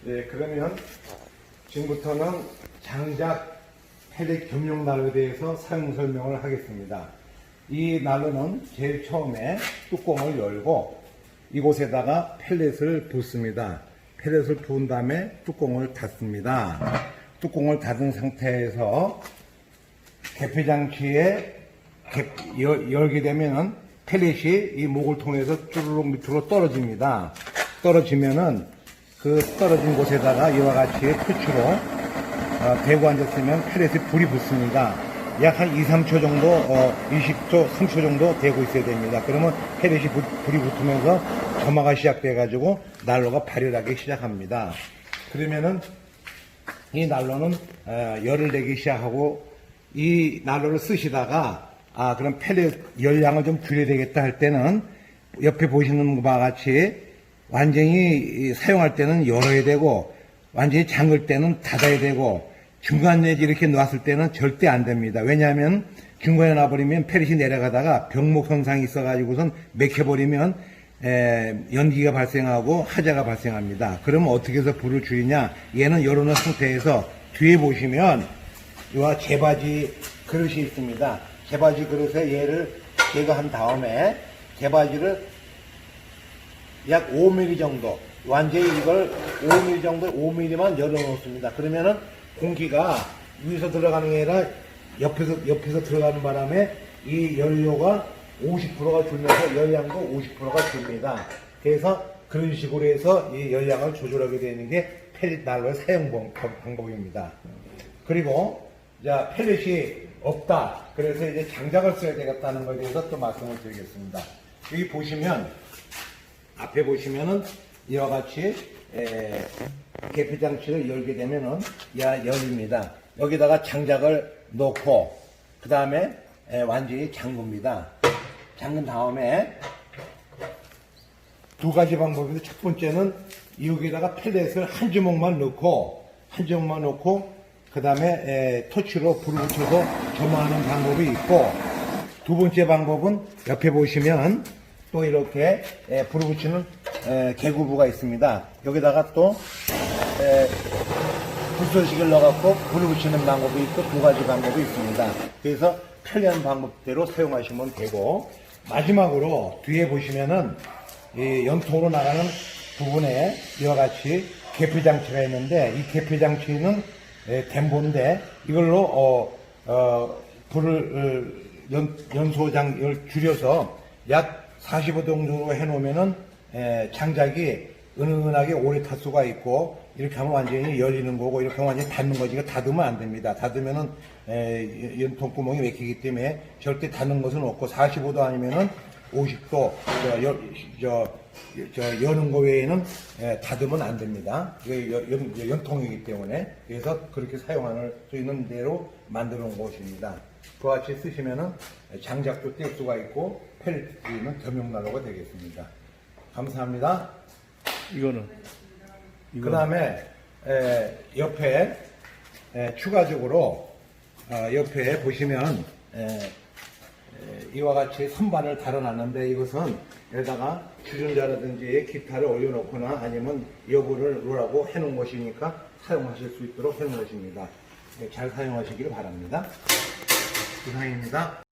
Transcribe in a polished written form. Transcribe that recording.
예, 그러면 지금부터는 장작 펠렛 겸용 난로에 대해서 사용 설명을 하겠습니다. 이 난로는 제일 처음에 뚜껑을 열고 이곳에다가 펠렛을 붓습니다. 펠렛을 부은 다음에 뚜껑을 닫습니다. 뚜껑을 닫은 상태에서 개폐장치에 열게 되면은 펠렛이 이 목을 통해서 쭈르륵 밑으로 떨어집니다. 떨어지면은 그 떨어진 곳에다가 이와 같이 토치로 대고 앉았으면 펠렛에 불이 붙습니다. 약 한 2, 3초 정도, 20초, 3초 정도 대고 있어야 됩니다. 그러면 펠렛이 불이 붙으면서 점화가 시작돼가지고 난로가 발열하기 시작합니다. 그러면은 이 난로는 열을 내기 시작하고 이 난로를 쓰시다가 그럼 펠렛 열량을 좀 줄여야 되겠다 할 때는 옆에 보시는 바와 같이 완전히 사용할 때는 열어야 되고 완전히 잠글 때는 닫아야 되고 중간에 이렇게 놨을 때는 절대 안 됩니다. 왜냐하면 중간에 놔버리면 펠렛이 내려가다가 병목 현상이 있어가지고선 맥혀버리면 연기가 발생하고 화재가 발생합니다. 그러면 어떻게 해서 불을 줄이냐? 얘는 열어놓은 상태에서 뒤에 보시면 이와 재바지 그릇이 있습니다. 재바지 그릇에 얘를 제거한 다음에 재바지를 약 5mm 정도, 완전히 이걸 5mm 정도, 5mm만 열어놓습니다. 그러면은 공기가 위에서 들어가는 게 아니라 옆에서 들어가는 바람에 이 연료가 50%가 줄면서 열량도 50%가 줍니다. 그래서 그런 식으로 해서 이 열량을 조절하게 되는 게 펠렛 난로의 사용 방법입니다. 그리고 자, 펠렛이 없다. 그래서 이제 장작을 써야 되겠다는 것에 대해서 또 말씀을 드리겠습니다. 여기 보시면 앞에 보시면은 이와 같이 개폐장치를 열게 되면은 열립니다. 여기다가 장작을 넣고 그 다음에 완전히 잠굽니다. 잠근 다음에 두 가지 방법인데 첫 번째는 여기다가 펠렛을 한 주먹만 넣고 그 다음에 토치로 불을 붙여서 점화하는 방법이 있고 두 번째 방법은 옆에 보시면 또 이렇게 불을 붙이는 개구부가 있습니다. 여기다가 또 불쏘시개를 넣어갖고 불을 붙이는 방법이 있고 두 가지 방법이 있습니다. 그래서 편리한 방법대로 사용하시면 되고 마지막으로 뒤에 보시면은 이 연통으로 나가는 부분에 이와 같이 개폐장치가 있는데 이 개폐장치는 덴보인데 이걸로 불을 연소장을 줄여서 약 45도 정도로 해놓으면은 장작이 은은하게 오래 탈 수가 있고 이렇게 하면 완전히 열리는 거고 이렇게 하면 완전히 닫는 거지. 이거 닫으면 안 됩니다. 닫으면은 연통구멍이 막히기 때문에 절대 닫는 것은 없고 45도 아니면은 50도 여는 거 외에는 닫으면 안 됩니다. 이게 연통이기 때문에 그래서 그렇게 사용할 수 있는 대로 만들어 놓은 것입니다. 그와 같이 쓰시면은 장작도 뗄 수가 있고 펠렛은 겸용난로가 되겠습니다. 감사합니다. 이거는 그 다음에 옆에 추가적으로 옆에 보시면 이와 같이 선반을 달아놨는데 이것은 여기다가 주전자라든지 기타를 올려놓거나 아니면 여부를 놓으라고 해놓은 것이니까 사용하실 수 있도록 해놓은 것입니다. 잘 사용하시기를 바랍니다. 이상입니다.